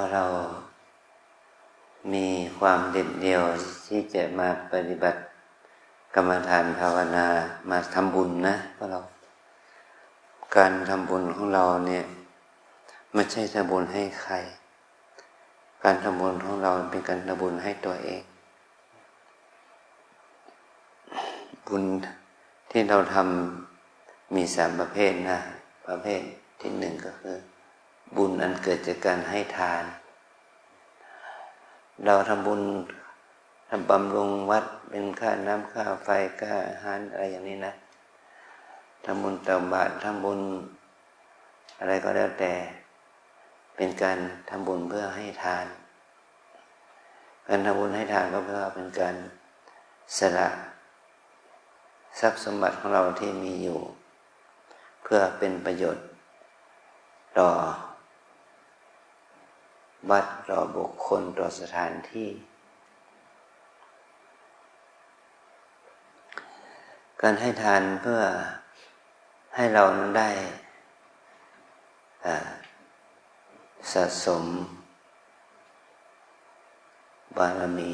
อเรามีความเด็ดเดี่ยวที่จะมาปฏิบัติกรรมฐานภาวนามาทำบุญนะเพราะเราการทำบุญของเราเนี่ยไม่ใช่ทำบุญให้ใครการทำบุญของเราเป็นการทำบุญให้ตัวเองบุญที่เราทำมี3 ประเภทนะประเภทที่1ก็คือบุญอันเกิดจากการให้ทานเราทำบุญทำบำรุงวัดเป็นค่าน้ำค่าไฟค่าอาหารอะไรอย่างนี้นะทำบุญตักบาตรทำบุญอะไรก็แล้วแต่เป็นการทำบุญเพื่อให้ทานการทำบุญให้ทานก็เพื่อเป็นการสละทรัพย์สมบัติของเราที่มีอยู่เพื่อเป็นประโยชน์ต่อวัดต่อบุคคลต่อสถานที่การให้ทานเพื่อให้เรานั้นได้สะสมบารมี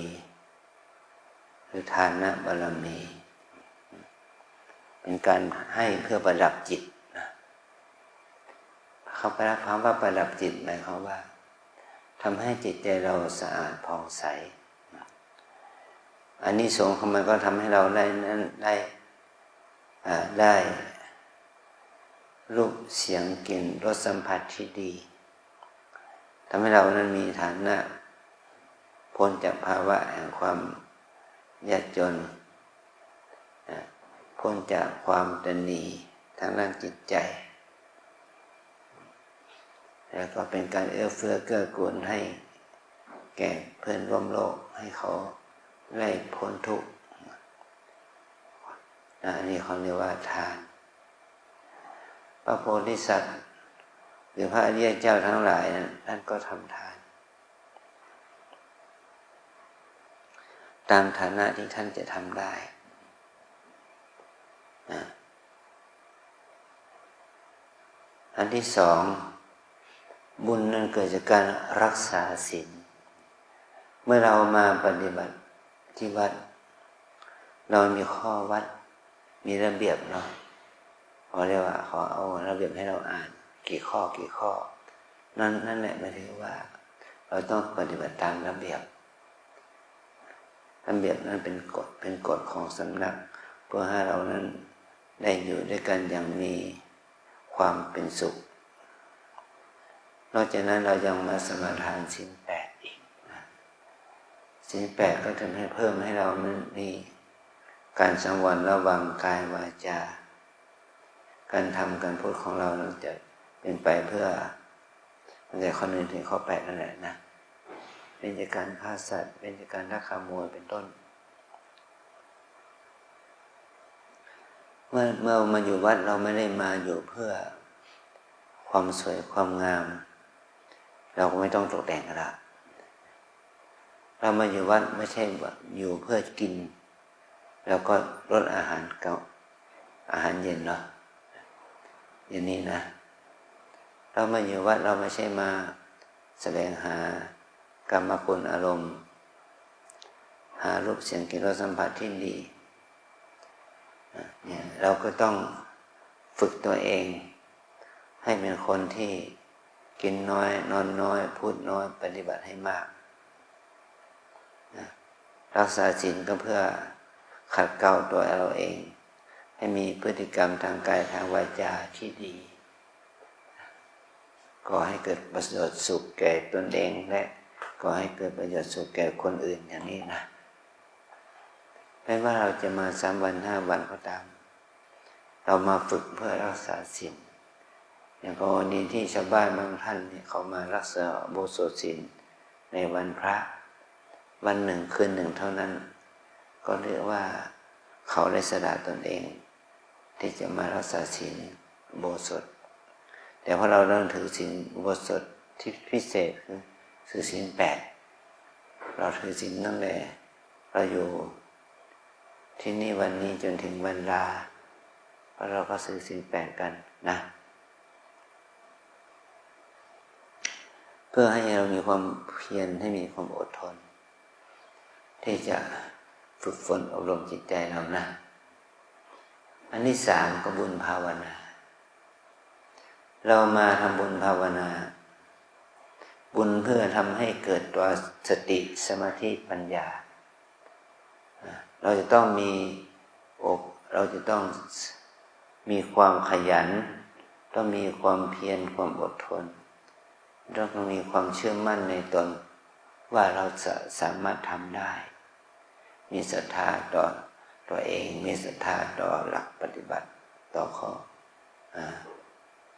หรือทานะบารมีเป็นการให้เพื่อประดับจิตเขาไปรับคำว่าประดับจิตหมายความว่าทำให้จิตใจเราสะอาดผ่องใสอันนี้สงฆ์ของมันก็ทำให้เราได้รูปเสียงกลิ่นรสสัมผัสที่ดีทำให้เรานั้นมีฐานะพ้นจากภาวะแห่งความยากจนพ้นจากความตนีทางด้านจิตใจแล้วก็เป็นการเอื้อเฟื้อเกื้อกูลให้แก่เพื่อนร่วมโลกให้เขาได้พ้นทุกข์นี่เขาเรียกว่าทานพระโพธิสัตว์หรือพระอริยเจ้าทั้งหลายท่านก็ทำทานตามฐานะที่ท่านจะทำได้อันที่2บุญนั้นเกิดจากการรักษาศีลเมื่อเรามาปฏิบัติที่วัดเรามีข้อวัดมีระเบียบเนาะเขาเรียกว่าขอเอาระเบียบให้เราอ่านกี่ข้อนั่นแหละหมายถึงว่าเราต้องปฏิบัติตามระเบียบนั้นเป็นกฎของสำนักเพื่อให้เรานั้นได้อยู่ด้วยกันอย่างมีความเป็นสุขนอกจากนั้นเรายังมาสมาทานศีล 8อีกศีล 8ก็ทำให้เพิ่มให้เรานั้นมีการสังวรระวังกายวาจาการพูดของเราจะเป็นไปเพื่อตั้งแต่ข้อ 1 ถึงข้อ 8นั่นแหละนะเป็นจากการฆ่าสัตว์เป็นจากการลักขโมยเป็นต้นเมื่อมาอยู่วัดเราไม่ได้มาอยู่เพื่อความสวยความงามเราก็ไม่ต้องตกแต่งกันละเรามาอยู่วัดไม่ใช่อยู่เพื่อกินแล้วก็ลดอาหารเก่าอาหารเย็นเนาะอย่างนี้นะเรามาอยู่วัดเราไม่ใช่มาแสวงหากรรมคุณอารมณ์หารูปเสียงกลิ่นรสสัมผัสที่ดีเนี่ยเราก็ต้องฝึกตัวเองให้เป็นคนที่กินน้อยนอนน้อยพูดน้อยปฏิบัติให้มากรักษาศีลก็เพื่อขัดเกลาตัวเราเองให้มีพฤติกรรมทางกายทางวาจาที่ดีก่อให้เกิดประโยชน์สุขแก่ตนเองและก่อให้เกิดประโยชน์สุขแก่คนอื่นอย่างนี้นะไม่ว่าเราจะมา3 วัน 5 วันก็ตามเรามาฝึกเพื่อรักษาศีลอย่างกรณีที่ชาวบ้านบางท่านเนี่ยเขามารักษาอุโบสถศีลในวันพระวันหนึ่งคืนหนึ่งเท่านั้นก็เรียกว่าเขาได้สละตนเองที่จะมารักษาศีลอุโบสถแต่พอเราเริ่มถือศีลอุโบสถที่พิเศษคือศีล 8เราถือศีลตั้งแต่เราอยู่ที่นี่วันนี้จนถึงวันลาแล้วเราก็ถือศีล 8กันนะ พื่อให้เรามีความเพียรให้มีความอดทนที่จะฝึกฝนอบรมจิตใจเรานะอันที่สามก็บุญภาวนาเรามาทำบุญภาวนาบุญเพื่อทำให้เกิดตัวสติสมาธิปัญญาเราจะต้องมีเราจะต้องมีความขยันต้องมีความเพียรความอดทนต้องมีความเชื่อมั่นในตนว่าเราจะสามารถทำได้มีศรัทธาต่อตัวเองมีศรัทธาต่อหลักปฏิบัติต่อข้อ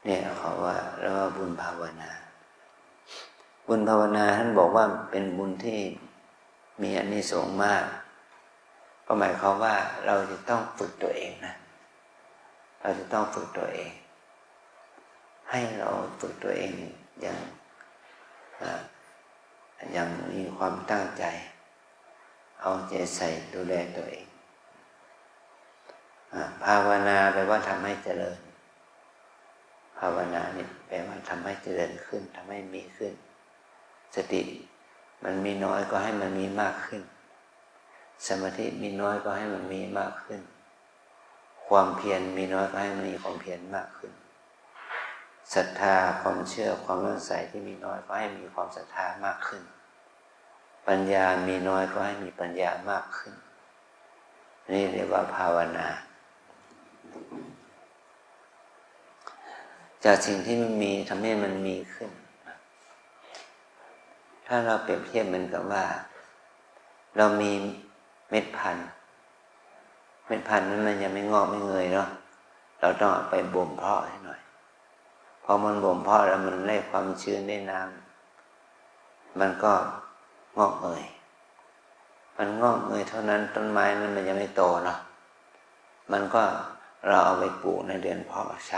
เนี่ยเขาว่าเราว่าบุญภาวนาบุญภาวนาท่านบอกว่าเป็นบุญที่มีอานิสงส์มากก็หมายความว่าเราจะต้องฝึกตัวเองนะเราจะต้องฝึกตัวเองให้เราฝึกตัวเองอย่างมีความตั้งใจเอาใจใส่ดูแลตัวเองภาวนาแปลว่าทำให้เจริญภาวนานี่แปลว่าทำให้เจริญขึ้นทำให้มีขึ้นสติมันมีน้อยก็ให้มันมีมากขึ้นสมาธิมีน้อยก็ให้มันมีมากขึ้นความเพียรมีน้อยก็ให้มันมีความเพียรมากขึ้นศรัทธาความเชื่อความเลื่อมใสที่มีน้อยก็ให้มีความศรัทธามากขึ้นปัญญามีน้อยก็ให้มีปัญญามากขึ้นนี่เรียกว่าภาวนาจากสิ่งที่มันมีทำให้มันมีขึ้นถ้าเราเปรียบเทียบเหมือนกับว่าเรามีเม็ดพันธุ์นั้นมันยังไม่งอกไม่เงยเนาะเราต้องเอาไปบ่มเพาะให้หน่อยพอมันบ่มเพาะแล้วมันได้ความชื้นได้น้ำมันก็งอกเงยมันงอกเงยเท่านั้นต้นไม้นั้นมันยังไม่โตเนาะมันก็เราเอาไปปลูกในเดือนเพาะช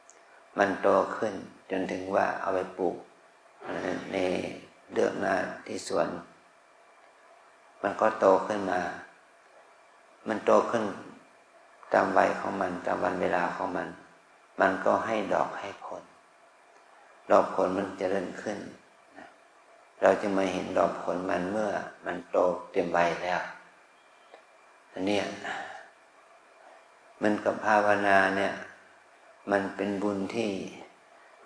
ำมันโตขึ้นจนถึงว่าเอาไปปลูกในเดือนหน้าที่สวนมันก็โตขึ้นมามันโตขึ้นตามวัยของมันตามวันเวลาของมันมันก็ให้ดอกให้ผลดอกผลมันเจริญขึ้นเราจะมาเห็นดอกผลมันเมื่อมันโตเต็มใบแล้วอันนี้มันกับภาวนาเนี่ยมันเป็นบุญที่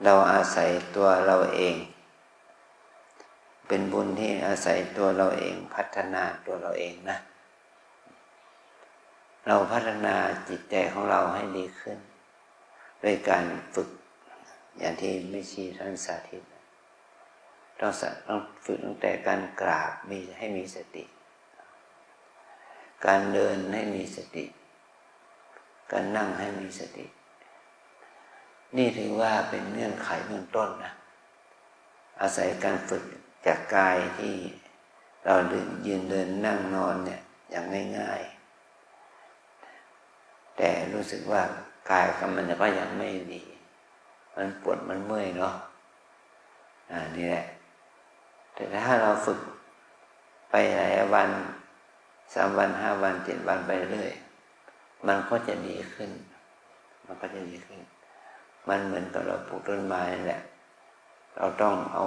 เราอาศัยตัวเราเองเป็นบุญที่อาศัยตัวเราเองพัฒนาตัวเราเองนะเราพัฒนาจิตใจของเราให้ดีขึ้นด้วยการฝึกอย่างที่แม่ชีท่านสาธิตต้องฝึกตั้งแต่การกราบให้มีสติการเดินให้มีสติการนั่งให้มีสตินี่ถือว่าเป็นเงื่อนไขเบื้องต้นนะอาศัยการฝึกจากกายที่เรายืนเดินนั่งนอนเนี่ยอย่างง่ายๆแต่รู้สึกว่ากายกับมันก็ยังไม่ดีมันปวดมันเมื่อยเนาะนี่แหละแต่ถ้าเราฝึกไปหลายวัน3 วัน5 วัน7 วันไปเรื่อยมันก็จะดีขึ้นมันเหมือนกับเราปลูกต้นไม้นั่นแหละเราต้องเอา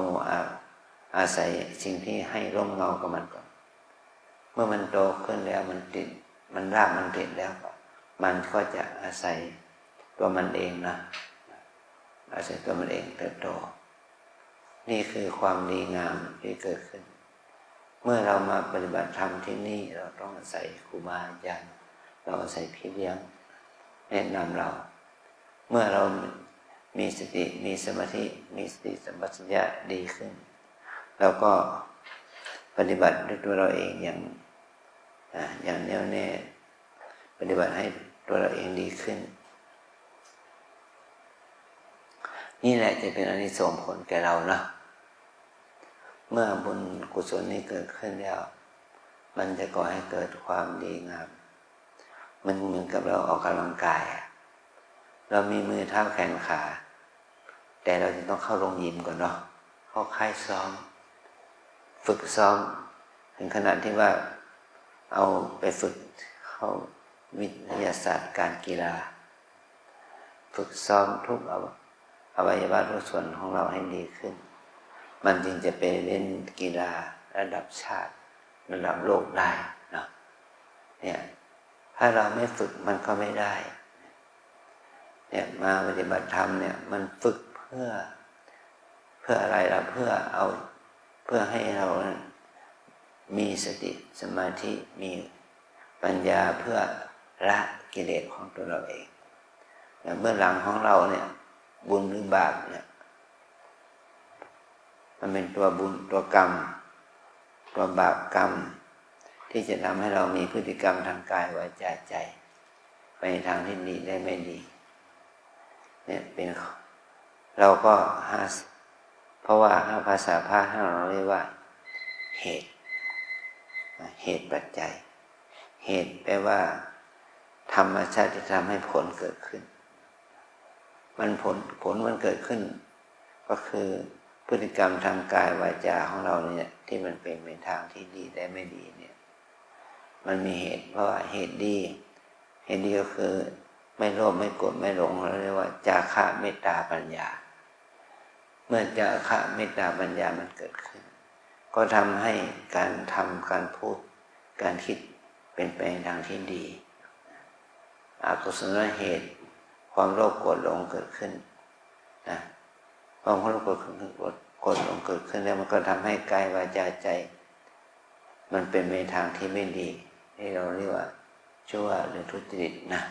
อาศัยสิ่งที่ให้ร่มเงากับมันก่อนเมื่อมันโตขึ้นแล้วมันรากมันติดแล้วมันก็จะอาศัยตัวมันเองนะอาศัยตัวมันเองเติบโตนี่คือความดีงามที่เกิดขึ้นเมื่อเรามาปฏิบัติธรรมที่นี่เราต้องอาศัยครูบาอาจารย์เราอาศัยพี่เลี้ยงแนะนำเราเมื่อเรามีสติมีสมาธิมีสติสัมปชัญญะดีขึ้นเราก็ปฏิบัติด้วยตัวเราเองอย่างแน่วแน่ปฏิบัติให้ตัวเราเองดีขึ้นนี่แหละจะเป็นอานิสงส์ผลแก่เรานะเมื่อบุญกุศลนี้เกิดขึ้นแล้วมันจะก่อให้เกิดความดีงามมันเหมือนกับเราออกกำลังกายเรามีมือเท้าแขนขาแต่เราจะต้องเข้าโรงยิมก่อนเนาะเข้าค่ายซ้อมฝึกซ้อมถึงขนาดที่ว่าเอาไปฝึกเข้าวิทยาศาสตร์การกีฬาฝึกซ้อมทุกอวัยวะทุกส่วนของเราให้ดีขึ้น มันจึงจะไปเล่นกีฬาระดับชาติระดับโลกได้เนาะเนี่ยถ้าเราไม่ฝึกมันก็ไม่ได้เนี่ยมาปฏิบัติธรรมเนี่ยมันฝึกเพื่ออะไรล่ะเพื่อให้เรามีสติสมาธิมีปัญญาเพื่อละกิเลสของตัวเราเองเบื้องหลังของเราเนี่ยบุญหรือบาปเนี่ยมันเป็นตัวบุญตัวกรรมตัวบาปกรรมที่จะทำให้เรามีพฤติกรรมทางกายวาจาใจไปในทางที่ดีได้ไม่ดีเนี่ยเป็นเราก็เพราะว่าภาษาพระท่านเราเรียกว่าเหตุปัจจัยเหตุแปลว่าธรรมชาติที่ทำให้ผลเกิดขึ้นมันผลมันเกิดขึ้นก็คือพฤติกรรมทางกายวาจาของเราเนี่ยที่มันเป็นในทางที่ดีได้ไม่ดีเนี่ยมันมีเหตุเพราะว่าเหตุดีก็คือไม่โลภไม่โกรธไม่หลงเราเรียกว่าจาคะเมตตาปัญญาเมื่อจาคะเมตตาปัญญามันเกิดขึ้นก็ทำให้การทำการพูดการคิดเป็นไปในทางที่ดีอกุศลเหตุความโลภโกรธหลงเกิดขึ้นนะความโลภโกรธหลงเกิดขึ้นแล้วมันก็ทำให้กายวาจาใจมันเป็นในทางที่ไม่ดีที่เราเรียกว่าชั่วหรือทุจริตนะ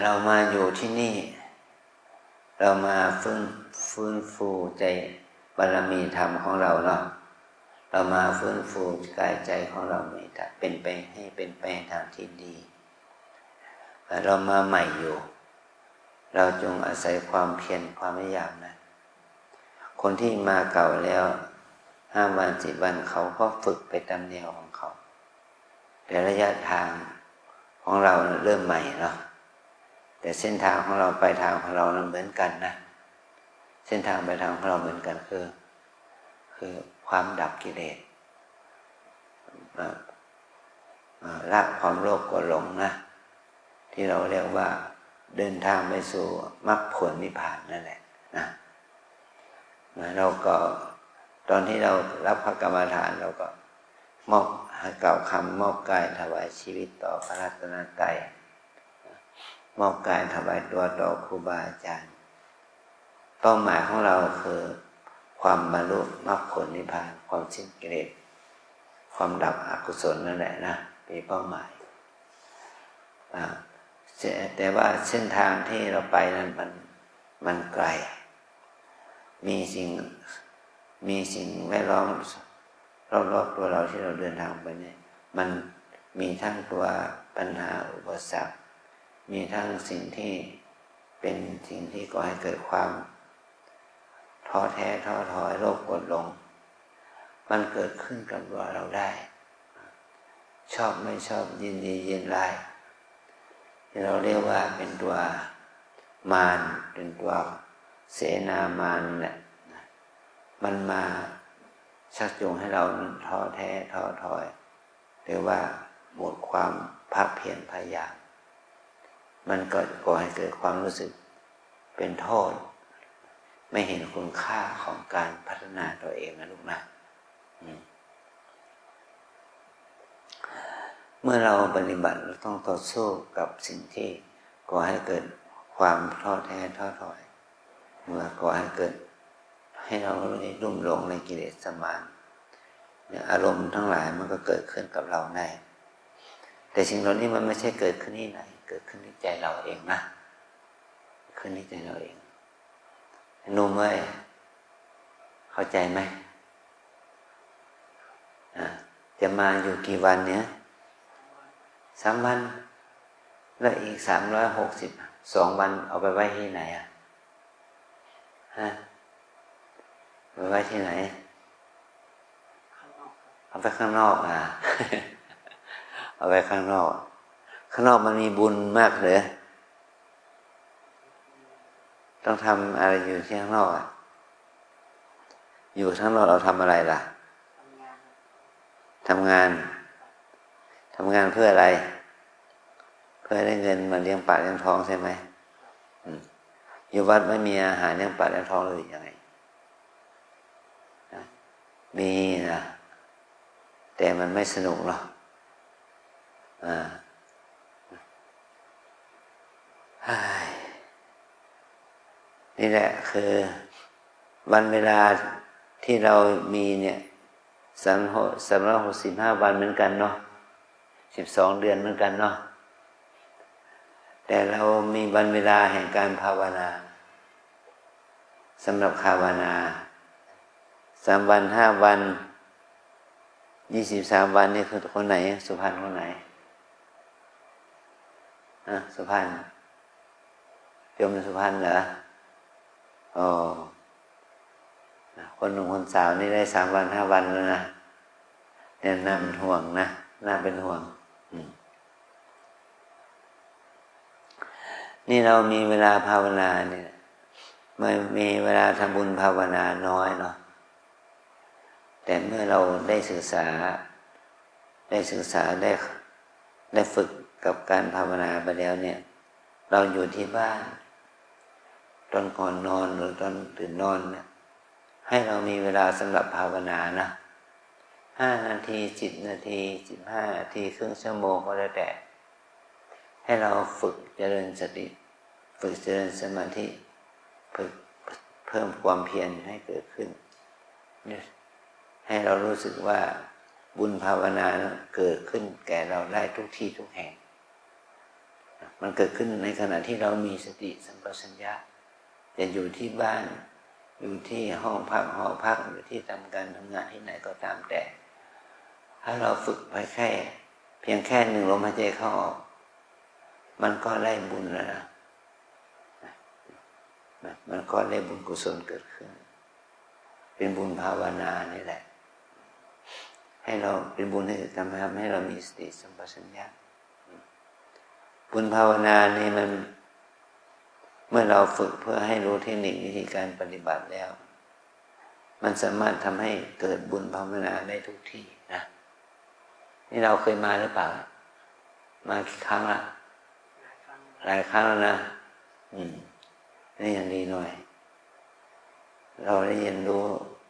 เรามาอยู่ที่นี่เรามาฟื้นฟูใจบารมีธรรมของเราเนาะเรามาฟื้นฟูกายใจของเราเป็นไปให้เป็นไปทางที่ดีเรามาใหม่อยู่เราจงอาศัยความเพียรความพยายามนะคนที่มาเก่าแล้ว5 วัน10 วันเขาก็ฝึกไปตามแนวของเขาแต่ระยะทางของเราเริ่มใหม่เนาะแต่เส้นทางของเราไปทางของเราเหมือนกันนะเส้นทางไปทางของเราเหมือนกันคือความดับกิเลสละความโลภโกรธหลงนะที่เราเรียกว่าเดินทางไปสู่มรรคผลนิพพานนั่นแหละนะเราก็ตอนที่เรารับพระกรรมฐานเราก็มอบกล่าวคำมอบกายถวายชีวิตต่อพระรัตนตรัยมอบกายถวายตัวต่อครูบาอาจารย์เป้าหมายของเราคือความบรรลุมรรคผลนิพพานความสิ้นกิเลสความดับอกุศลนั่นแหละนะเป็นเป้าหมายแต่ว่าเส้นทางที่เราไปนั้นมันไกลมีสิ่งแวดล้อมรอบๆตัวเราที่เราเดินทางไปเนี่ยมันมีทั้งตัวปัญหาอุปสรรคมีทั้งสิ่งที่เป็นสิ่งที่ก่อให้เกิดความท้อแท้ท้อถอยโลภโกรธหลงมันเกิดขึ้นกับตัวเราได้ชอบไม่ชอบยินดียินร้ายที่เราเรียกว่าเป็นตัวมารเป็นตัวเสนามารแหละมันมาชักจูงให้เราท้อแท้ท้อถอยหรือว่าหมดความภาคเพียรพยายามมันก็ก่อให้เกิดความรู้สึกเป็นโทษไม่เห็นคุณค่าของการพัฒนาตัวเองนะลูกนะเมื่อเราปฏิบัติเราต้องต่อสู้กับสิ่งที่ก่อให้เกิดความท้อแท้ท้อถอยเมื่อก่อให้เกิดให้เราลุ่มหลงในกิเลสมารอารมณ์ทั้งหลายมันก็เกิดขึ้นกับเราได้แต่สิ่งเหล่านี้มันไม่ใช่เกิดขึ้นที่ไหนเกิดขึ้นที่ใจเราเองนะขึ้นที่ใจเราเองนุ่มเอ้ยเข้าใจไหมจะมาอยู่กี่วันเนี้ย3 วันแล้วอีก362 วันเอาไปไว้ที่ไหนไปไว้ที่ไหนเอาไปข้างนอกเอาไปข้างนอกมันมีบุญมากเลยต้องทำอะไรอยู่ที่ข้างนอกอยู่ข้างนอกเราทำอะไรล่ะทำงานเพื่ออะไรเพื่อได้เงินมาเลี้ยงปากเลี้ยงท้องใช่ไหม อยู่วัดไม่มีอาหารเลี้ยงปากเลี้ยงท้องเลยยังไงมีนะแต่มันไม่สนุกหรอกนี่แหละคือวันเวลาที่เรามีเนี่ย365 วันเหมือนกันเนาะ12 เดือนเหมือนกันเนาะแต่เรามีวันเวลาแห่งการภาวนาสำหรับภาวนา3 วัน 5 วัน23 วันนี่คือคนไหนสุพรรณคนไหนสุพรรณโยมสุพรรณเหรออ๋อคนหนุ่มคนสาวนี่ได้3 วัน 5 วันแล้วนะเนี่ยน่าเป็นห่วงนะน่าเป็นห่วงนี่เรามีเวลาภาวนาเนี่ยไม่มีเวลาทำบุญภาวนาน้อยเนาะแต่เมื่อเราได้ศึกษาได้ฝึกกับการภาวนาไปแล้วเนี่ยเราอยู่ที่บ้านตอนก่อนนอนหรือตอนตื่นนอนเนี่ยให้เรามีเวลาสำหรับภาวนานะ5 นาที10 นาที15 นาทีครึ่งชั่วโมงก็แล้วแต่ให้เราฝึกเจริญสติฝึกเจริญสมาธิฝึกเพิ่มความเพียรให้เกิดขึ้นให้เรารู้สึกว่าบุญภาวนาเกิดขึ้นแก่เราได้ทุกที่ทุกแห่งมันเกิดขึ้นในขณะที่เรามีสติสัมปชัญญะจะอยู่ที่บ้านอยู่ที่ห้องพักหอพักอยู่ที่ทำงานที่ไหนก็ตามแต่ถ้าเราฝึกไปเพียงแค่1 ลมหายใจเข้าออกมันก็ได้บุญแล้วนะมันก็ได้บุญกุศลเกิดขึ้นเป็นบุญภาวนานี่แหละให้เราเป็นบุญให้ทำให้เรามีสติสัมปชัญญะบุญภาวนานี่มันเมื่อเราฝึกเพื่อให้รู้เทคนิควิธีการปฏิบัติแล้วมันสามารถทำให้เกิดบุญภาวนาได้ทุกที่นะนี่เราเคยมาหรือเปล่ามากี่ครั้งละหลายครั้งแล้วนะนี่ยังดีหน่อยเราได้เรียนรู้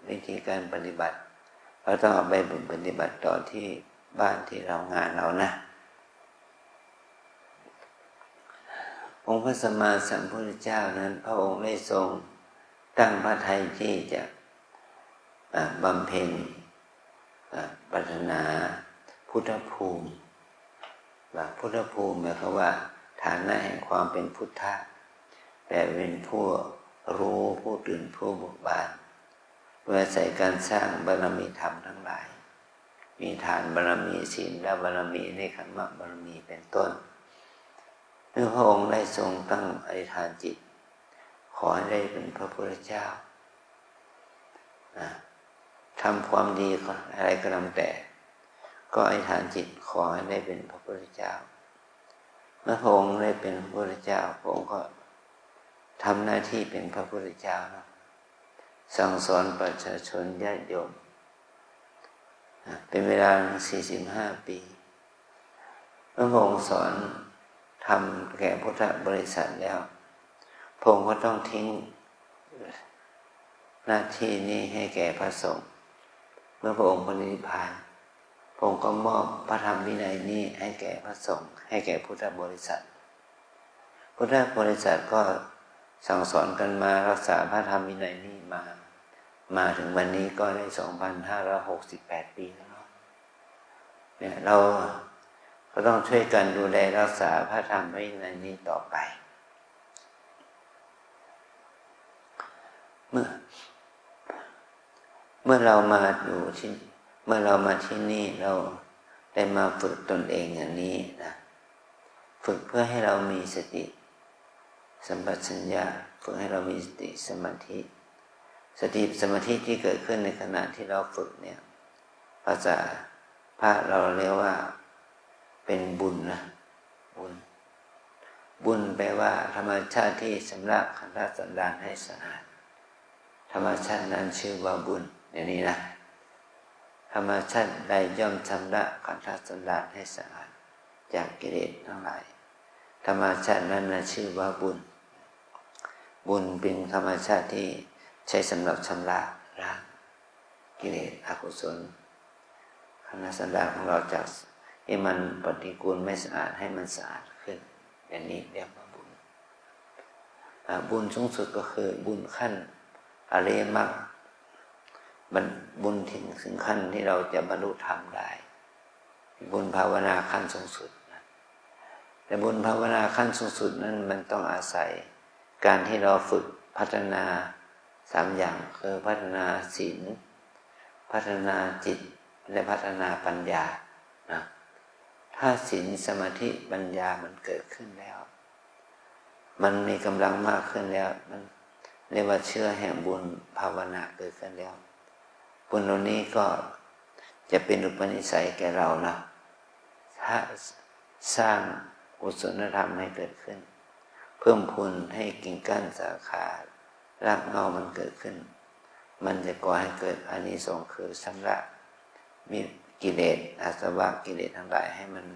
วิธีการปฏิบัติเราต้องเอาไปปฏิบัติต่อที่บ้านที่เรางานเรานะองค์พระสัมมาสัมพุทธเจ้านั้นพระองค์ได้ทรงตั้งพระทัยที่จะบำเพ็ญปรารถนาพุทธภูมิพุทธภูมิหมายความว่าฐานะแห่งความเป็นพุทธะแต่เป็นผู้รู้ผู้ตื่นผู้เบิกบานโดยอาศัยการสร้างบารมีธรรมทั้งหลายมีทานบารมีศีลและบารมีเนกขัมมะบารมีเป็นต้นเมื่อพระองค์ได้ทรงตั้งอธิษฐานจิตขอให้ได้เป็นพระพุทธเจ้าทำความดีอะไรก็ตามแต่ก็อธิษฐานจิตขอให้ได้เป็นพระพุทธเจ้าเมื่อพระองค์ได้เป็นพระพุทธเจ้าพระองค์ก็ทำหน้าที่เป็นพระพุทธเจ้านะสั่งสอนประชาชนญาติโยมเป็นเวลา45 ปีเมื่อพระองค์สอนทำแก่พุทธบริษัทแล้วพระองค์ก็ต้องทิ้งหน้าที่นี้ให้แก่พระสงฆ์เมื่อพระองค์ปรินิพพานพระองค์ก็มอบพระธรรมวินัยนี้ให้แก่พระสงฆ์ให้แก่พุทธบริษัทพุทธบริษัทก็สั่งสอนกันมารักษาพระธรรมวินัยนี้มาถึงวันนี้ก็ได้2568 ปีแล้วเนี่ยเราก็ต้องช่วยกันดูแลรักษาพระธรรมวินัยนี้ต่อไปเมื่อเรามาอยู่ที่เมื่อเรามาที่นี่เราได้มาฝึกตนเองอย่างนี้นะฝึกเพื่อให้เรามีสติสัมปชัญญะฝึกให้เรามีสติสมาธิที่เกิดขึ้นในขณะที่เราฝึกเนี่ยภาษาพระเราเรียกว่าเป็นบุญนะบุญแปลว่าธรรมชาติที่ชำระขันธ์สันดานให้สะอาดธรรมชาตินั้นชื่อว่าบุญอย่างนี้นะธรรมชาติใดย่อมชำระขันธ์สันดานให้สะอาดจากกิเลสทั้งหลายธรรมชาตินั้นชื่อว่าบุญ บุญเป็นธรรมชาติที่ใช้สำหรับชำระล้างกิเลสอกุศลขันธ์สันดานของเราจากที่มันปฏิกูลไม่สะอาดให้มันสะอาดขึ้นอย่างนี้เรียกว่าบุญบุญสูงสุดก็คือบุญขั้นอริยมรรคบุญถึงขั้นที่เราจะบรรลุธรรมได้บุญภาวนาขั้นสูงสุดนะแต่บุญภาวนาขั้นสูงสุดนั้นมันต้องอาศัยการที่เราฝึกพัฒนา3อย่างคือพัฒนาศีลพัฒนาจิตและพัฒนาปัญญานะถ้าศีลสมาธิปัญญามันเกิดขึ้นแล้วมันมีกำลังมากขึ้นแล้วมันเรียกว่าเชื่อแห่งบุญภาวนาเกิดขึ้นแล้วบุญเหล่านี้ก็จะเป็นอุปนิสัยแก่เรานะถ้าสร้างกุศลธรรมให้เกิดขึ้นเพิ่มพูนให้กิ่งก้านสาขารากเหง้ามันเกิดขึ้นมันจะก่อให้เกิดอานิสงส์คือชำระมีกิเลสอาสวะกิเลสทั้งหลายให้มัน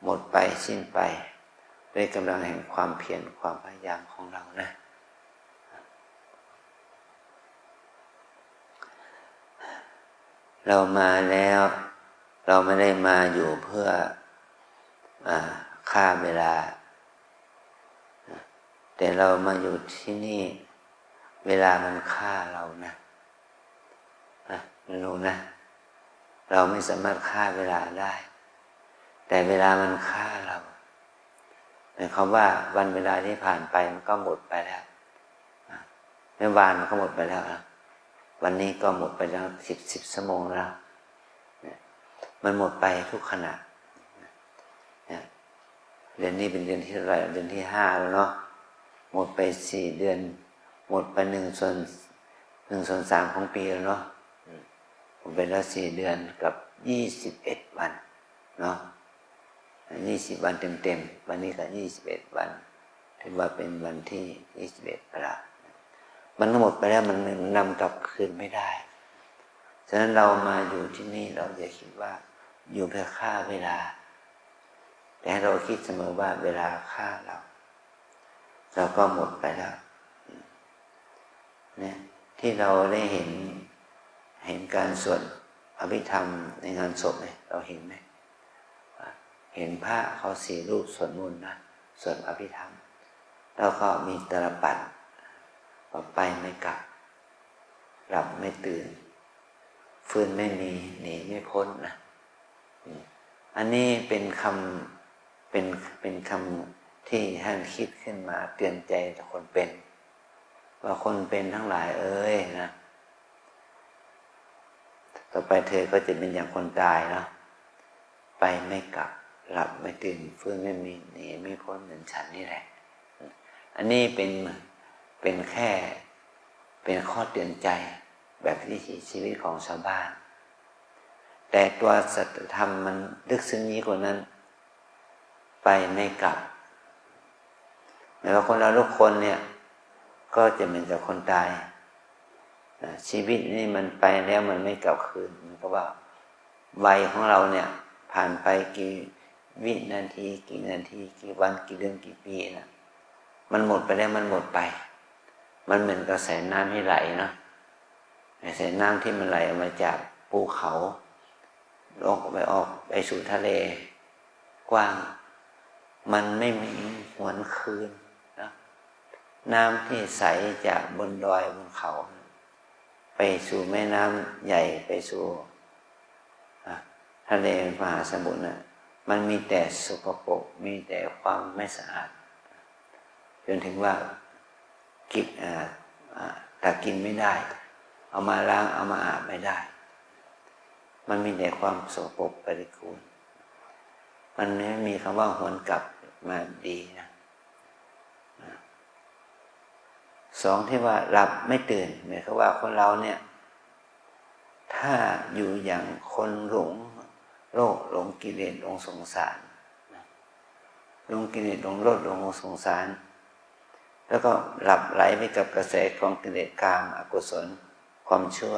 หมดไปสิ้นไปด้วยกำลังแห่งความเพียรความพยายามของเรานะเรามาแล้วเราไม่ได้มาอยู่เพื่อฆ่าเวลาแต่เรามาอยู่ที่นี่เวลามันฆ่าเรานะไม่รู้นะเราไม่สามารถฆ่าเวลาได้แต่เวลามันฆ่าเราหมายความว่าวันเวลาที่ผ่านไปมันก็หมดไปแล้วเมื่อวานมันก็หมดไปแล้ววันนี้ก็หมดไปแล้ว10 ชั่วโมงแล้วมันหมดไปทุกขณะเดือนนี้เป็นเดือนที่เท่าไหร่เดือนที่5แล้วเนาะหมดไป4 เดือนหมดไป1/3ของปีแล้วเนาะหมดไปแล้ว4 เดือนกับ21 วันเนาะ20 วันเต็มๆวันนี้ก็21 วันถือว่าเป็นวันที่21ไปแล้วมันหมดไปแล้วมันนำกลับคืนไม่ได้ฉะนั้นเรามาอยู่ที่นี่เราอย่าคิดว่าอยู่เพื่อฆ่าเวลาแต่ให้เราคิดเสมอว่าเวลาฆ่าเราก็หมดไปแล้วเนี่ยที่เราได้เห็นการสวดอภิธรรมในงานศพเนี่ยเราเห็นไหมเห็นพระเขา4 รูปสวดมนต์นะสวดอภิธรรมแล้วก็มีตาลปัดไปไม่กลับหลับไม่ตื่นฟื้นไม่มีหนีไม่พ้นนะอันนี้เป็นคำที่ท่านคิดขึ้นมาเตือนใจต่อคนเป็นว่าคนเป็นทั้งหลายเอ้ยนะต่อไปเธอก็จะเป็นอย่างคนตายนะไปไม่กลับหลับไม่ตื่นฟื้นไม่มีหนีไม่พ้นเหมือนฉันนี่แหละอันนี้เป็นแค่เป็นข้อเตือนใจแบบวิถีชีวิตของชาวบ้านแต่ตัวสัจธรรมมันลึกซึ้งยิ่งกว่านั้นไปไม่กลับหมายว่าคนเราทุกคนเนี่ยก็จะเหมือนกับคนตายชีวิตนี่มันไปแล้วมันไม่กลับคืนมันก็ว่าวัยของเราเนี่ยผ่านไปกี่วินาทีกี่นาทีกี่วันกี่เดือนกี่ปีนะมันหมดไปแล้วมันหมดไปมันเหมือนกระแสน้ำที่ไหลเนาะกระแสน้ำที่มันไหลออกมาจากภูเขาออกไปสู่ทะเลกว้างมันไม่มีหวนคืนนะน้ำที่ใสจากบนดอยบนเขาไปสู่แม่น้ำใหญ่ไปสู่ทะเลมหาสมุทรนะมันมีแต่สกปรกมีแต่ความไม่สะอาดจนถึงว่าแต่กินไม่ได้เอามาล้างเอามาอาบไม่ได้มันมีแต่ความสกปรกปฏิกูลมันไม่มีคำว่าหวนกลับมาดีนะ2ที่ว่าหลับไม่ตื่นหมายความว่าคนเราเนี่ยถ้าอยู่อย่างคนหลงโลกหลงกิเลสหลงสงสารหลงกิเลสหลงโลกหลงสงสารแล้วก็หลับไหลไปกับกระแสของกิเลสกามอกุศลความชั่ว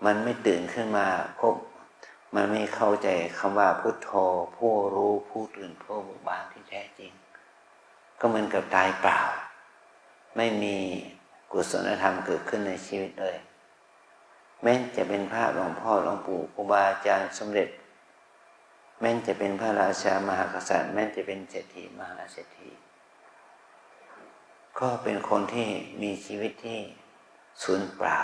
มันไม่ตื่นขึ้นมาพบมันไม่เข้าใจคำว่าพุทโธผู้รู้ผู้ตื่นผู้เบิกบานที่แท้จริงก็เหมือนกับตายเปล่า ไม่มีกุศลธรรมเกิดขึ้นในชีวิตเลยแม้จะเป็นพระหลวงพ่อหลวงปู่ครูบาอาจารย์สมเด็จแม้จะเป็นพระราชามหากษัตริย์แม้จะเป็นเศรษฐีมหาเศรษฐีก็เป็นคนที่มีชีวิตที่สูญเปล่า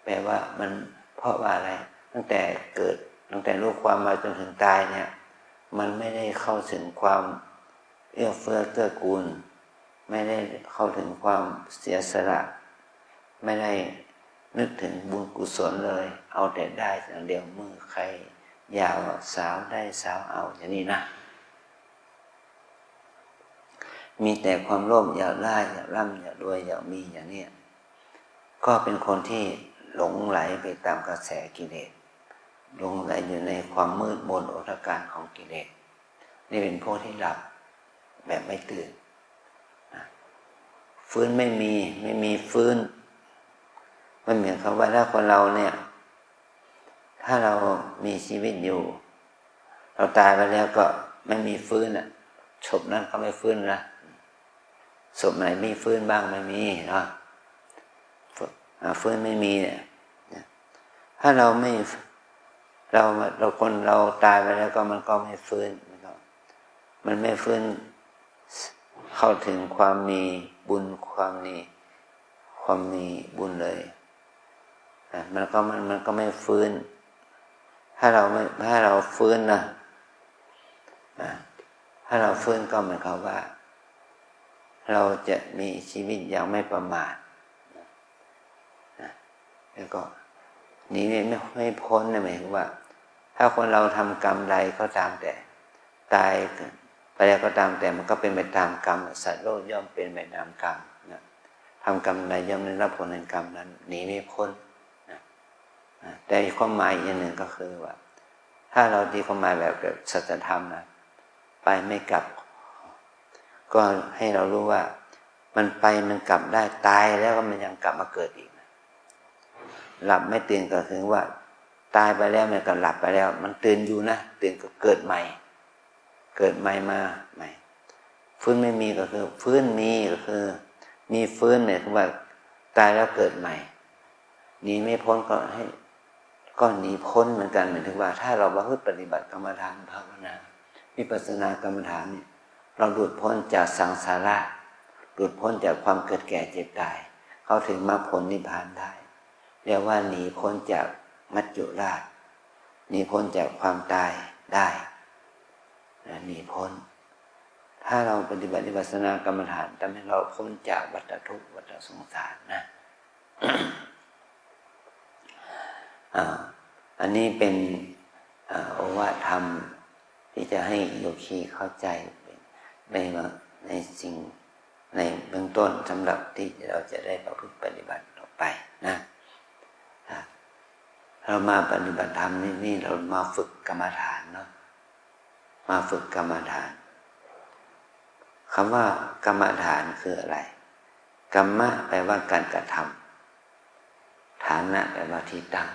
แปลว่ามันเพราะว่าอะไรตั้งแต่เกิดตั้งแต่รู้ความมาจนถึงตายเนี่ยมันไม่ได้เข้าถึงความเอื้อเฟื้อเกื้อกูลไม่ได้เข้าถึงความเสียสละไม่ได้นึกถึงบุญกุศลเลยเอาแต่ได้อย่างเดียวมือใครยาวสาวได้สาวเอาอย่างนี้นะมีแต่ความโลภอยากได้อยากร่ำอยากรวยอยากมีอย่างนี้ก็เป็นคนที่หลงไหลไปตามกระแสกิเลสหลงไหลอยู่ในความมืดมนอุทกการของกิเลสนี่เป็นพวกที่หลับแบบไม่ตื่นฟื้นไม่มีฟื้นมันเหมือนคำว่าถ้าคนเราเนี่ยถ้าเรามีชีวิตอยู่เราตายไปแล้วก็ไม่มีฟื้นศพนั้นก็ไม่ฟื้นนะศพไหนมีฟื้นบ้างไม่มีเนาะฟื้นไม่มีเนี่ยถ้าเราไม่เราคนเราตายไปแล้วก็มันก็ไม่ฟื้นมันไม่ฟื้นเข้าถึงความมีบุญความมีบุญเลยมันก็ไม่ฟื้นถ้าเราฟื้นนะถ้าเราฟื้นก็หมายความว่าเราจะมีชีวิตอย่างไม่ประมาทแล้วก็หนีไม่พ้นนะหมายถึงว่าถ้าคนเราทำกรรมใดก็ตามแต่ตายไปแล้วก็ตามแต่มันก็เป็นไปตามกรรมสัตว์โลกย่อมเป็นไปตามกรรมนะทำกรรมใดย่อมได้รับผลแห่งกรรมนั้นหนีไม่พ้นนะแต่ความหมายอีกอย่างหนึ่งก็คือว่าถ้าเราตีความหมายแบบสัจธรรมนะไปไม่กลับก็ให้เรารู้ว่ามันไปมันกลับได้ตายแล้วก็มันยังกลับมาเกิดอีกนะหลับไม่ตื่นก็คือว่าตายไปแล้วมันก็หลับไปแล้วมันตื่นอยู่นะตื่นก็เกิดใหม่มาใหม่ฟื้นไม่มีก็คือฟื้นมีก็คือมีฟื้นเนี่ยคือว่าตายแล้วเกิดใหม่หนีไม่พ้นก็หนีพ้นเหมือนกันหมายถึงว่าถ้าเราปฏิบัติกรรมฐานภาวนาวิปัสสนากรรมฐานเนี่ยเราหลุดพ้นจากสังสาระหลุดพ้นจากความเกิดแก่เจ็บตายเข้าถึงมรรคผลนิพพานได้เรียกว่าหนีพ้นจากมัจจุราชหนีพ้นจากความตายได้หนีพ้นถ้าเราปฏิบัติวิปัสสนากรรมฐานทำให้เราพ้นจากวัฏทุกข์วัฏสงสารนะ อันนี้เป็นโอวาทธรรมที่จะให้โยคีเข้าใจในสิ่งในเบื้องต้นสำหรับที่เราจะได้ประพฤติปฏิบัติต่อไปนะเรามาปฏิบัติธรรมนี่เรามาฝึกกรรมฐานเนาะมาฝึกกรรมฐานคำว่ากรรมฐานคืออะไรกรรมะแปลว่าการกระทำฐานะแปลว่าที่ตั้ง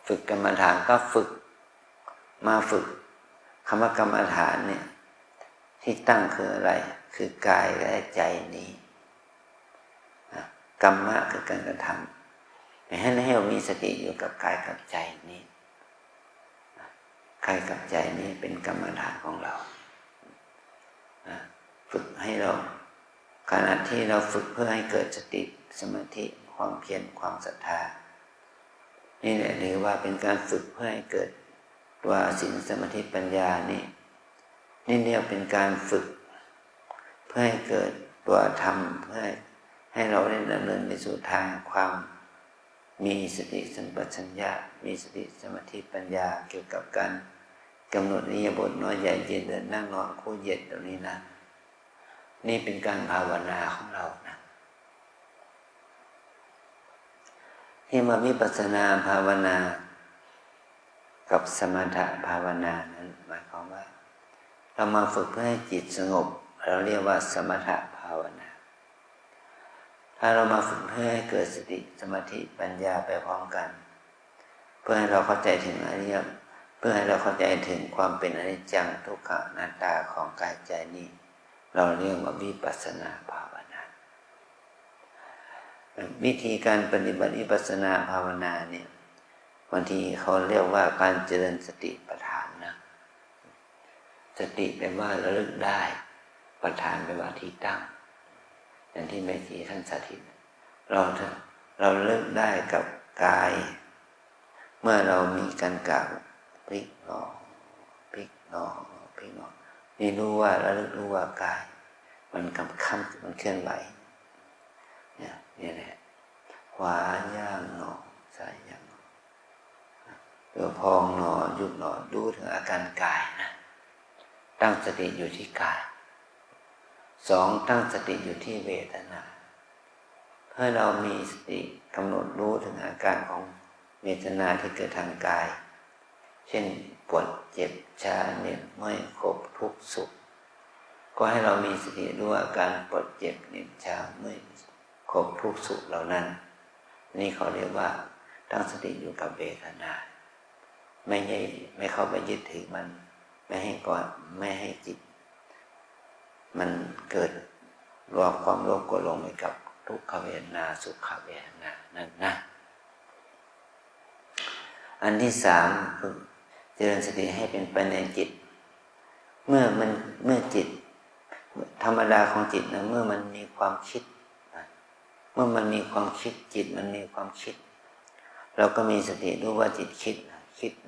ฝึกกรรมฐานก็มาฝึกคำว่ากรรมฐานเนี่ยที่ตั้งคืออะไรคือกายและใจนี้กรรมะคือการกระทำให้เรามีสติอยู่กับกายกับใจนี้กายกับใจนี้เป็นกรรมฐานของเราฝึกให้เราขณะที่เราฝึกเพื่อให้เกิดสติสมาธิความเพียรความศรัทธานี่แหละหรือว่าเป็นการฝึกเพื่อให้เกิดตัวศีลสมาธิปัญญานี่เรียกเป็นการฝึกเพื่อให้เกิดตัวธรรมเพื่อให้เราได้ดำเนินไปสู่ทางความมีสติสัมปชัญญะมีสติสมาธิปัญญาเกี่ยวกับการกำหนดอิริยาบถน้อยใหญ่ยืนเดินนั่งนอนคู่เหยียดตรงนี้นะนี่เป็นการภาวนาของเรานะที่มาวิปัสสนาภาวนากับสมถะภาวนานั้นหมายความว่าเรามาฝึกเพื่อให้จิตสงบเราเรียกว่าสมถะภาวนาถ้าเรามาฝึกเพื่อให้เกิดสติสมาธิปัญญาไปพร้อมกันเพื่อให้เราเข้าใจถึงอริยเพื่อให้เราเข้าใจถึงความเป็นอนิจจังทุกขังอนัตตาของกายใจนี้เราเรียกว่าวิปัสสนาภาวนา วิธีการปฏิบัติวิปัสสนาภาวนาเนี่ยบางทีเขาเรียกว่าการเจริญสติปัฏฐานนะสติแปลว่าระลึกได้ปัฏฐานแปลว่าที่ตั้งอย่างที่แม่ชีท่านสาธิตเราระลึกได้กับกายเมื่อเรามีการกล่าวพลิกหนอพลิกหนอพลิกหนอนี่รู้ว่าระลึกรู้ว่ากายมันกำค่ำมันเคลื่อนไหวเนี่ยแหละขวาย่างหนอซ้ายย่างหนอตัวพองหนอยุบหนอดูถึงอาการกายนะตั้งสติอยู่ที่กายสองตั้งสติอยู่ที่เวทนาเพื่อเรามีสติกำหนดรู้ถึงอาการของเวทนาที่เกิดทางกายเช่นปวดเจ็บชาเหน็บเมื่อยขบทุกข์สุขก็ให้เรามีสติรู้อาการปวดเจ็บเหน็บชาเมื่อยขบทุกข์สุขเหล่านั้นนี่เขาเรียกว่าตั้งสติอยู่กับเวทนาไม่เข้าไปยึดถือมันไม่ให้จิตมันเกิดรวมความโลภโกรธหลงไปกับทุกขเวทนาสุขเวทนานั่นนะอันที่สามคือเจริญสติให้เป็นไปในจิตเมื่อจิตธรรมดาของจิตนะเมื่อมันมีความคิดเมื่อมันมีความคิดจิตมันมีความคิดเราก็มีสติรู้ว่าจิตคิด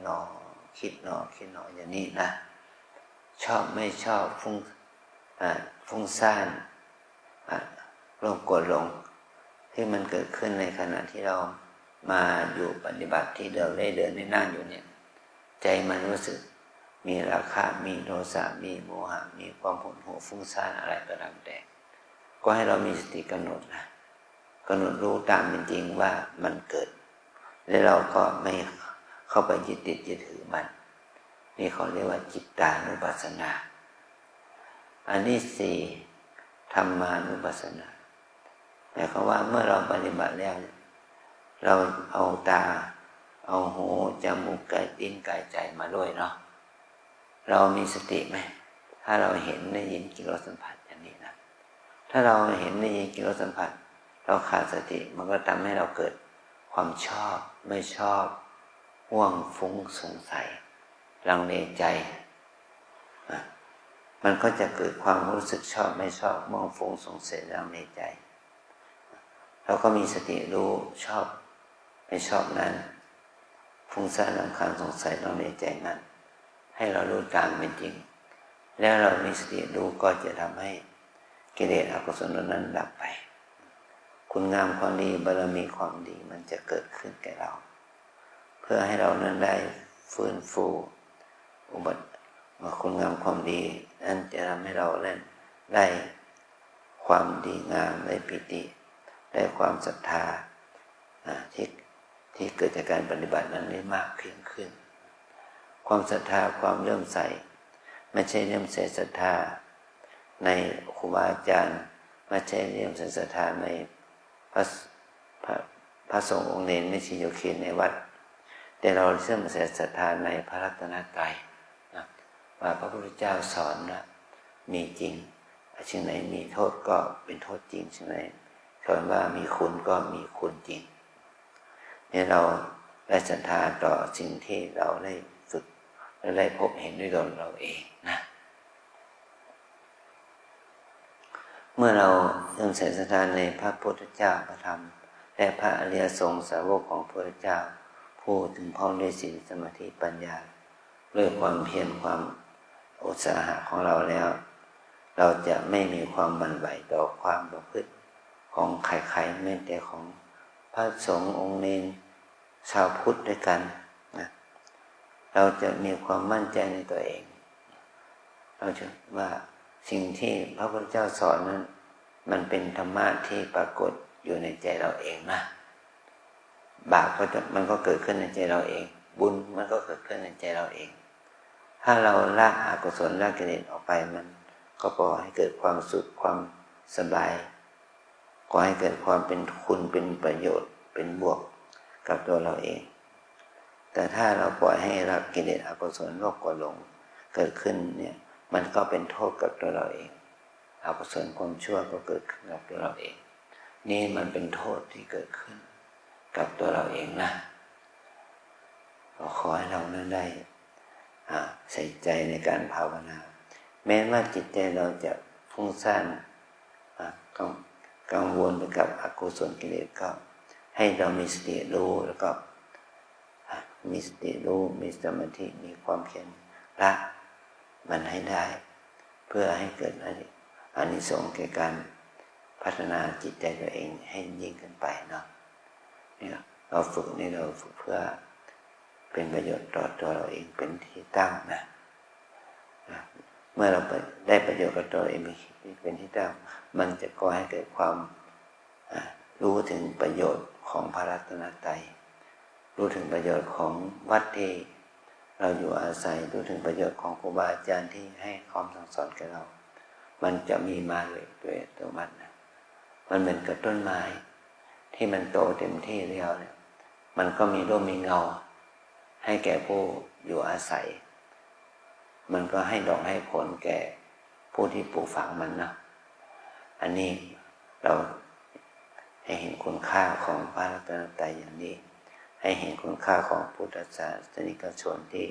หนออย่างนี้นะชอบไม่ชอบฟุ้งซ่านโลภโกรธหลงที่มันเกิดขึ้นในขณะที่เรามาอยู่ปฏิบัติที่เราได้เดินได้นั่งอยู่เนี่ยใจมันรู้สึกมีราคะมีโทสะมีโมหะมีความหดหู่ฟุ้งซ่านอะไรก็ตามแต่ก็ให้เรามีสติกำหนดนะกำหนดรู้ตามเป็นจริงว่ามันเกิดแล้วเราก็ไม่เข้าไปยึดติดยึดถือมันนี่เขาเรียกว่าจิตตานุปัสสนาอันที่สี่ธรรมานุปัสสนาหมายความว่าเมื่อเราปฏิบัติแล้วเราเอาตาเอาหูจมูกกายลิ้นกายใจมาด้วยเนาะเรามีสติไหมถ้าเราเห็นได้ยินกลิ่นรสสัมผัสอย่างนี้นะถ้าเราเห็นได้ยินกลิ่นรสสัมผัสเราขาดสติมันก็ทำให้เราเกิดความชอบไม่ชอบห่วงฟุ้งสงสัยลังเลใจมันก็จะเกิดความรู้สึกชอบไม่ชอบห่วงฟุ้งสงสัยลังเลใจเราก็มีสติรู้ชอบไม่ชอบนั้นฟุ้งซ่านรำคาญสงสัยลังเลใจนั้นให้เรารู้ตามเป็นจริงแล้วเรามีสติรู้ก็จะทำให้กิเลสอกุศลนั้นดับไปคุณงามความดีบารมีความดีมันจะเกิดขึ้นแก่เราเพื่อให้เรานั้นได้ฟื้นฟูคุณงามความดีนั้นจะทำให้เราได้ความดีงามได้ปิติได้ความศรัทธาที่เกิดจากการปฏิบัตินั้นได้มากเพียงขึ้นความศรัทธาความเลื่อมใสไม่ใช่เลื่อมใสศรัทธาในครูบาอาจารย์ไม่ใช่เลื่อมใสศรัทธาในพระสงฆ์องค์เนรไม่ชีโยคีในวัดแต่เราเลื่อมใสศรัทธาในพระรัตนตรัยนะว่าพระพุทธเจ้าสอนนะมีจริงสิ่งไหนมีโทษก็เป็นโทษจริงสิ่งไหนสอนว่ามีคุณก็มีคุณจริงเนี่ยเราได้ศรัทธาต่อสิ่งที่เราได้ฝึกและได้พบเห็นด้วยตนเราเองนะเมื่อเราเริ่มใส่ศรัทธาในพระพุทธเจ้าพระธรรมและพระอริยสงฆ์สาวกของพระพุทธเจ้าผู้ถึงพร้อมด้วยศีลสมาธิปัญญาด้วยความเพียรความอุตสาหะของเราแล้วเราจะไม่มีความหวั่นไหวต่อความประพฤติของใครๆแม้แต่ของพระสงฆ์องค์เนรชาวพุทธด้วยกันนะเราจะมีความมั่นใจในตัวเองเราจะว่าสิ่งที่พระพุทธเจ้าสอนนั้นมันเป็นธรรมะที่ปรากฏอยู่ในใจเราเองนะบาปมันก็เกิดขึ้นในใจเราเองบุญมันก็เกิดขึ้นในใจเราเองถ้าเราละอกุศลละกิเลสออกไปมันก็ก่อให้เกิดความสุขความสบายก่อให้เกิดความเป็นคุณเป็นประโยชน์เป็นบวกกับตัวเราเองแต่ถ้าเราปล่อยให้ละกิเลสอกุศลโลภโกรธหลงเกิดขึ้นเนี่ยมันก็เป็นโทษกับตัวเราเองอกุศลความชั่วก็เกิดขึ้นกับตัวเราเอง นี่มันเป็นโทษที่เกิดขึ้นกับตัวเราเองนะก็ขอให้เรานั้นได้ใส่ใจในการภาวนาแม้ว่าจิตใจเราจะฟุ้งซ่านกังวลไปกับอกุศลกิเลสก็ให้เรามีสติรู้แล้วก็มีสติรู้มีสมาธิมีความเพียรละมันให้ได้เพื่อให้เกิดอานิสงส์แก่การพัฒนาจิตใจตัวเองให้ยิ่งขึ้นไปเนาะนี่เราฝึกนี่เราฝึกเพื่อเป็นประโยชน์ต่อตัวเราเองเป็นที่ตั้งนะเมื่อเราได้ประโยชน์กับตัวเองเป็นที่ตั้งมันจะก่อให้เกิดความรู้ถึงประโยชน์ของพระรัตนตรัยรู้ถึงประโยชน์ของวัดที่เราอยู่อาศัยรู้ถึงประโยชน์ของครูบาอาจารย์ที่ให้ความสั่งสอนแก่เรามันจะมีมาเลยด้วยตัวมันนะมันเหมือนกับต้นไม้ที่มันโตเต็มที่แล้วเนี่ยมันก็มีร่มมีเงาให้แก่ผู้อยู่อาศัยมันก็ให้ดอกให้ผลแก่ผู้ที่ปลูกฝังมันนะอันนี้เราให้เห็นคุณค่าของพระรัตนตรัยอย่างนี้ให้เห็นคุณค่าของพุทธศาสนิกชนที่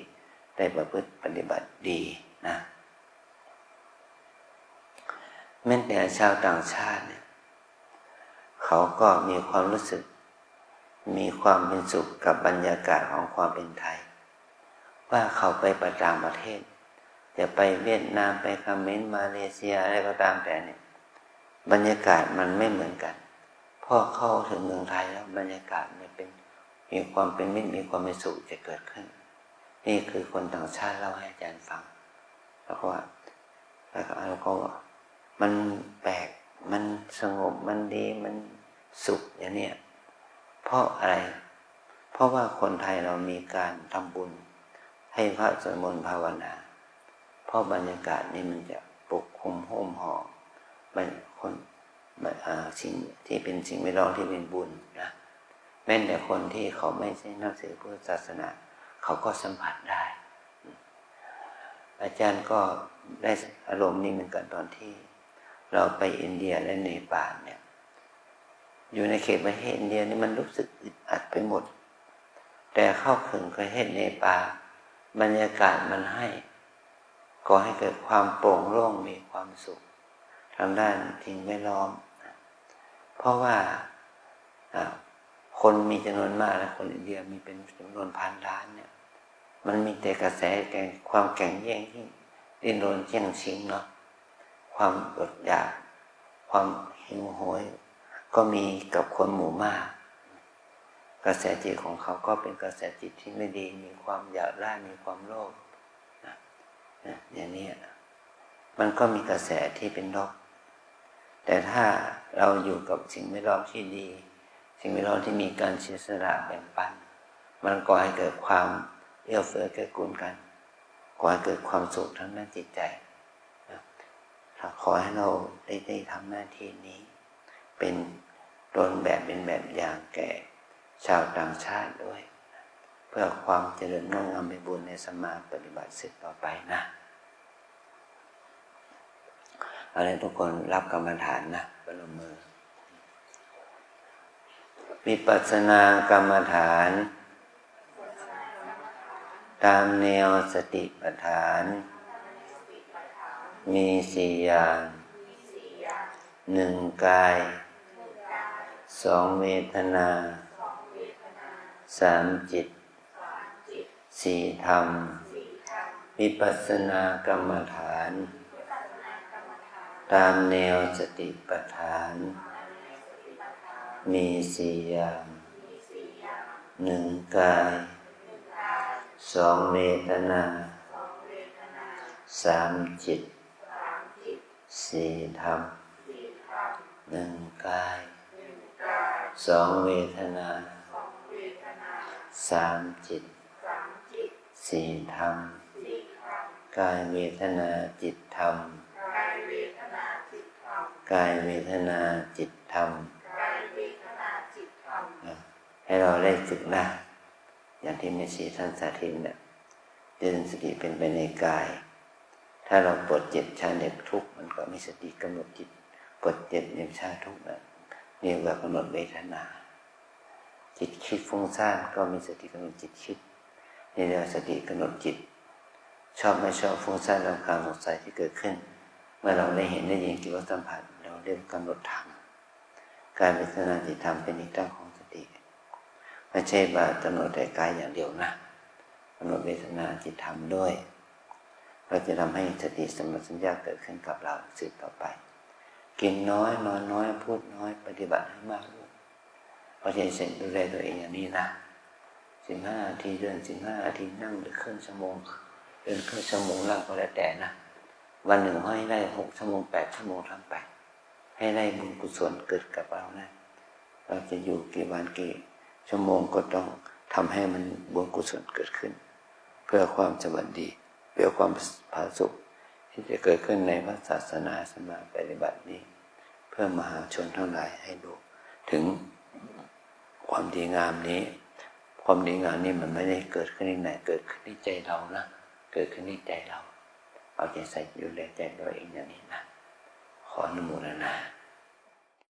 ได้ประพฤติปฏิบัติดีนะแม้แต่ชาวต่างชาติเนี่ยเขาก็มีความรู้สึกมีความเป็นสุขกับบรรยากาศของความเป็นไทยว่าเขาไปต่างประเทศจะไปเวียดนามไปเขมรมาเลเซียอะไรก็ตามแต่เนี่ยบรรยากาศมันไม่เหมือนกันพอเข้าถึงเมืองไทยแล้วบรรยากาศเนี่ยมีความเป็นมิตรมีความเป็นสุขจะเกิดขึ้นนี่คือคนต่างชาติเล่าให้อาจารย์ฟังแล้วก็ว่ามันแปลกมันสงบมันดีมันสุขอย่างเนี้ยเพราะอะไรเพราะว่าคนไทยเรามีการทำบุญให้พระสวดมนต์ภาวนาเพราะบรรยากาศนี่มันจะปกคลุมโฮมห่อสิ่งที่เป็นสิ่งแวดล้อมที่เป็นบุญนะแม้แต่คนที่เขาไม่ใช่นับถือพุทธศาสนาเขาก็สัมผัสได้อาจารย์ก็ได้อารมณ์นี้เหมือนกันตอนที่เราไปอินเดียและเนปาลเนี่ยอยู่ในเขตประเทศอินเดียนี่มันรู้สึกอึดอัดไปหมดแต่เข้าถึงประเทศเนปาลบรรยากาศมันก่อให้เกิดความโปร่งโล่งมีความสุขทางด้านสิ่งแวดล้อมเพราะว่าคนมีจำนวนมากและคนอินเดียมีเป็นจำนวนพันล้านเนี่ยมันมีแต่กระแสความแข่งแย่งที่ดิ้นรนแย่งชิงเนาะความอดอยากความหิวโหยก็มีกับคนหมู่มากกระแสจิตของเขาก็เป็นกระแสจิตที่ไม่ดีมีความอยากได้มีความโลภอย่างนี้มันก็มีกระแสที่เป็นลบแต่ถ้าเราอยู่กับสิ่งแวดล้อมที่ดีสิ่งแวดล้อมที่มีการเสียสละแบ่งปันมันก่อให้เกิดความเอื้อเฟื้อเกื้อกูลกันก่อให้เกิดความสุขทั้งด้านจิตใจขอให้เราได้ทำหน้าที่นี้เป็นต้นแบบเป็นแบบอย่างแก่ชาวต่างชาติด้วยเพื่อความเจริญงอกงามไปบุญในสมาปฏิบัติสืบต่อไปนะอะไรทุกคนรับกรรมฐานนะประนมมือวิปัสสนากรรมฐานตามแนวสติปัฏฐานมีสี่อย่างหนึ่งกายสองเวทนาสามจิตสี่ธรรมวิปัสสนากรรมฐานตามแนวสติปัฏฐานมีสี่อย่างหนึ่งกายสองเวทนาสามจิตสี่ธรรมหนึ่งกายสองเวทนาสามจิตสี่ธรรมกายเวทนาจิตธรรมกายเวทนาจิตธรรมให้เราได้ฝึกนะอย่างที่แม่ชีท่านสาธิตเนี่ยเจริญสติเป็นไปในกายถ้าเราปวดเจ็บชาเหน็บทุกข์มันก็มีสติกำหนดจิตปวดเจ็บเหน็บชาทุกข์นะ นี่แบบกำหนดเวทนาจิตคิดฟุ้งซ่านก็มีสติกำหนดจิตคิดนี่เรียกสติกำหนดจิตชอบไม่ชอบฟุ้งซ่านรำคาญสงสัยที่เกิดขึ้นเมื่อเราได้เห็นได้ยินกิริยาสัมผัสเราเรียกกำหนดธรรมการพิจารณาจิตธรรมเป็นอีกตั้งของสติไม่ใช่ว่ากำหนดแต่กายอย่างเดียวนะกำหนดเวทนาจิตธรรมด้วยเราจะทำให้สติสัมปชัญญะเกิดขึ้นกับเราสืบต่อไปกินน้อยนอนน้อยพูดน้อยปฏิบัติให้มากพอใจเสร็จดูแลตัวเองอย่างนี้นะ15 นาทีเดิน15 นาทีนั่งหรือครึ่งชั่วโมงเดินครึ่งชั่วโมงนั่งก็แล้วแต่นะวันหนึ่งให้ได้6 ชั่วโมง8 ชั่วโมงทำไปให้ได้บุญกุศลเกิดกับเรานะเราจะอยู่กี่วันกี่ชั่วโมงก็ต้องทำให้มันบุญกุศลเกิดขึ้นเพื่อความสวัสดีเพื่อความผาสุกที่จะเกิดขึ้นในพระศาสนาสมาปฏิบัตินี้เพื่อมหาชนทั้งหลายให้ดูถึงความดีงามนี้ความดีงามนี้มันไม่ได้เกิดขึ้นที่ไหนเกิดขึ้นที่ใจเรานะเกิดขึ้นที่ใจเราเอาใจใส่อยู่แลใจตัวเองอย่างนี้นะขออนุโมทนา